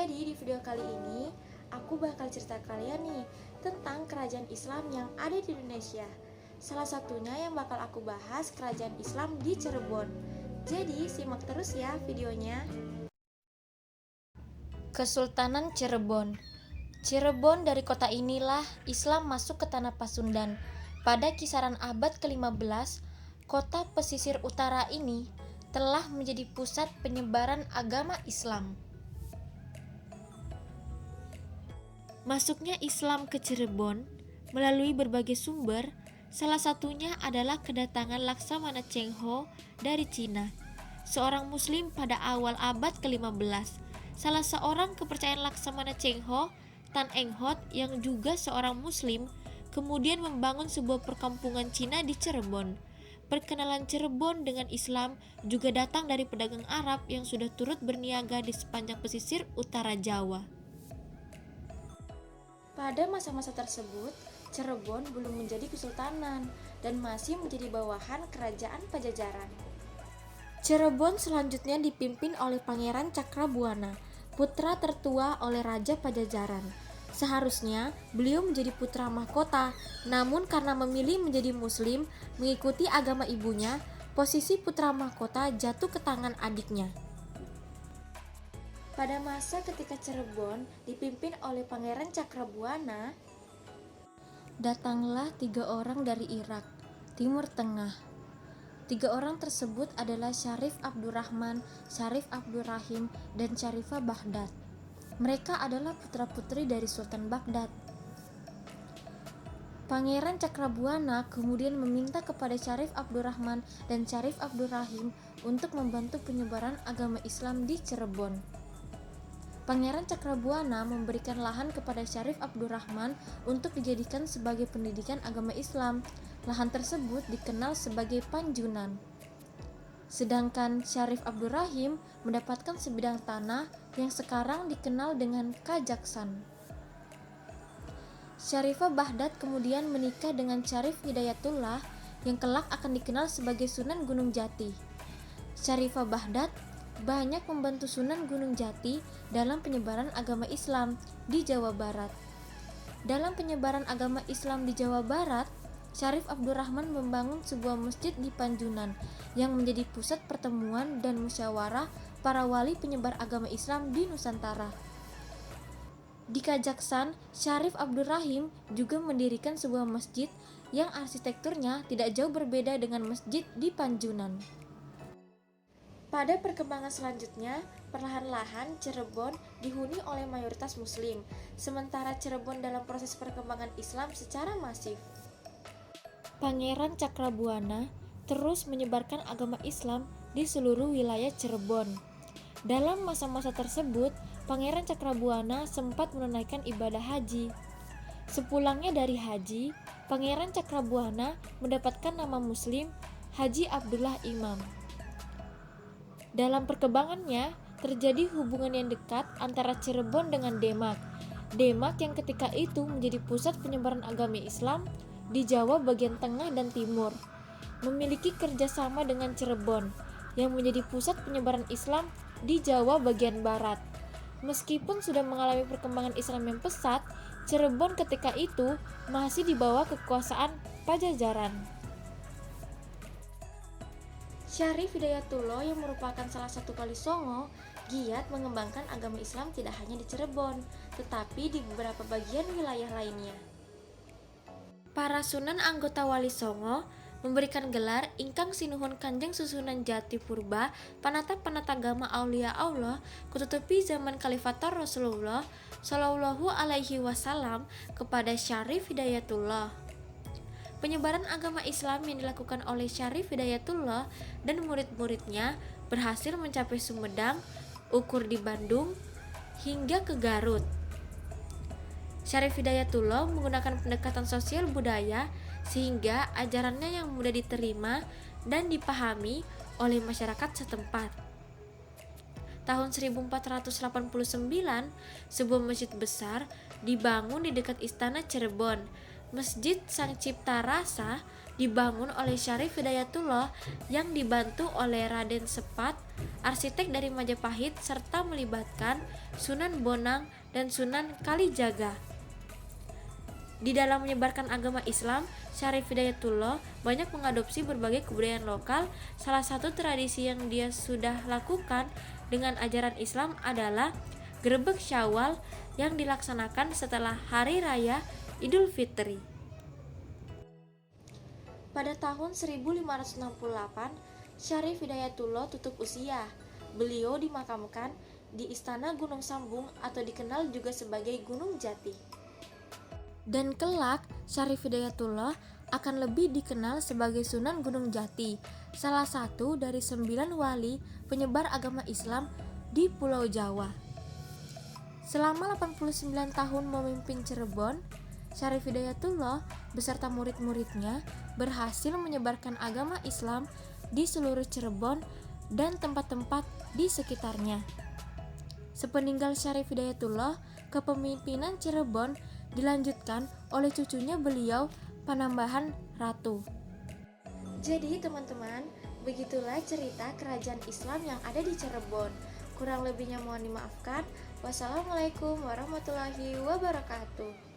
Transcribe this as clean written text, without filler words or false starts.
Jadi di video kali ini aku bakal cerita kalian nih tentang kerajaan Islam yang ada di Indonesia. Salah satunya yang bakal aku bahas kerajaan Islam di Cirebon. Jadi simak terus ya videonya. Kesultanan Cirebon. Cirebon, dari kota inilah Islam masuk ke tanah Pasundan. Pada kisaran abad ke-15, kota pesisir utara ini telah menjadi pusat penyebaran agama Islam. Masuknya Islam ke Cirebon melalui berbagai sumber, salah satunya adalah kedatangan Laksamana Cheng Ho dari Cina, seorang muslim pada awal abad ke-15. Salah seorang kepercayaan Laksamana Cheng Ho, Tan Eng Hot, yang juga seorang muslim, kemudian membangun sebuah perkampungan Cina di Cirebon. Perkenalan Cirebon dengan Islam juga datang dari pedagang Arab yang sudah turut berniaga di sepanjang pesisir utara Jawa. Pada masa-masa tersebut, Cirebon belum menjadi kesultanan dan masih menjadi bawahan kerajaan Pajajaran. Cirebon selanjutnya dipimpin oleh Pangeran Cakrabuana, putra tertua oleh Raja Pajajaran. Seharusnya beliau menjadi putra mahkota, namun karena memilih menjadi muslim mengikuti agama ibunya, posisi putra mahkota jatuh ke tangan adiknya. Pada masa ketika Cirebon dipimpin oleh Pangeran Cakrabuana, datanglah 3 orang dari Irak, Timur Tengah. 3 orang tersebut adalah Syarif Abdurrahman, Syarif Abdurrahim, dan Syarifah Baghdad. Mereka adalah putra-putri dari Sultan Baghdad. Pangeran Cakrabuana kemudian meminta kepada Syarif Abdurrahman dan Syarif Abdurrahim untuk membantu penyebaran agama Islam di Cirebon. Pangeran Cakrabuana memberikan lahan kepada Syarif Abdurrahman untuk dijadikan sebagai pendidikan agama Islam. Lahan tersebut dikenal sebagai Panjunan. Sedangkan Syarif Abdurrahim mendapatkan sebidang tanah yang sekarang dikenal dengan Kajaksan. Syarifah Baghdad kemudian menikah dengan Syarif Hidayatullah yang kelak akan dikenal sebagai Sunan Gunung Jati. Syarifah Baghdad banyak membantu Sunan Gunung Jati dalam penyebaran agama Islam di Jawa Barat. Dalam penyebaran agama Islam di Jawa Barat, Syarif Abdurrahman membangun sebuah masjid di Panjunan yang menjadi pusat pertemuan dan musyawarah para wali penyebar agama Islam di Nusantara. Di Kajaksan, Syarif Abdurrahim juga mendirikan sebuah masjid yang arsitekturnya tidak jauh berbeda dengan masjid di Panjunan. Pada perkembangan selanjutnya, perlahan-lahan Cirebon dihuni oleh mayoritas muslim, sementara Cirebon dalam proses perkembangan Islam secara masif. Pangeran Cakrabuana terus menyebarkan agama Islam di seluruh wilayah Cirebon. Dalam masa-masa tersebut, Pangeran Cakrabuana sempat menunaikan ibadah haji. Sepulangnya dari haji, Pangeran Cakrabuana mendapatkan nama muslim Haji Abdullah Imam. Dalam perkembangannya, terjadi hubungan yang dekat antara Cirebon dengan Demak. Demak yang ketika itu menjadi pusat penyebaran agama Islam di Jawa bagian tengah dan timur, memiliki kerjasama dengan Cirebon yang menjadi pusat penyebaran Islam di Jawa bagian barat. Meskipun sudah mengalami perkembangan Islam yang pesat, Cirebon ketika itu masih di bawah kekuasaan Pajajaran. Syarif Hidayatullah yang merupakan salah satu wali Songo giat mengembangkan agama Islam tidak hanya di Cirebon, tetapi di beberapa bagian wilayah lainnya. Para sunan anggota wali Songo memberikan gelar Ingkang Sinuhun Kanjeng Susunan Jati Purba Panata-Panatagama Aulia Allah kututupi zaman Khalifator Rasulullah Shallallahu Alaihi Wasallam kepada Syarif Hidayatullah. Penyebaran agama Islam yang dilakukan oleh Syarif Hidayatullah dan murid-muridnya berhasil mencapai Sumedang, Ukur di Bandung, hingga ke Garut. Syarif Hidayatullah menggunakan pendekatan sosial budaya sehingga ajarannya yang mudah diterima dan dipahami oleh masyarakat setempat. Tahun 1489, sebuah masjid besar dibangun di dekat istana Cirebon. Masjid Sang Cipta Rasa dibangun oleh Syarif Hidayatullah yang dibantu oleh Raden Sepat, arsitek dari Majapahit, serta melibatkan Sunan Bonang dan Sunan Kalijaga. Di dalam menyebarkan agama Islam, Syarif Hidayatullah banyak mengadopsi berbagai kebudayaan lokal. Salah satu tradisi yang dia sudah lakukan dengan ajaran Islam adalah Grebek Syawal yang dilaksanakan setelah Hari Raya Idul Fitri. Pada tahun 1568, Syarif Hidayatullah tutup usia. Beliau dimakamkan di Istana Gunung Sambung atau dikenal juga sebagai Gunung Jati. Dan kelak, Syarif Hidayatullah akan lebih dikenal sebagai Sunan Gunung Jati, salah satu dari 9 wali penyebar agama Islam di Pulau Jawa. Selama 89 tahun memimpin Cirebon, Syarif Hidayatullah beserta murid-muridnya berhasil menyebarkan agama Islam di seluruh Cirebon dan tempat-tempat di sekitarnya. Sepeninggal Syarif Hidayatullah, kepemimpinan Cirebon dilanjutkan oleh cucunya beliau, Panembahan Ratu. Jadi teman-teman, begitulah cerita kerajaan Islam yang ada di Cirebon. Kurang lebihnya mohon dimaafkan. Wassalamualaikum warahmatullahi wabarakatuh.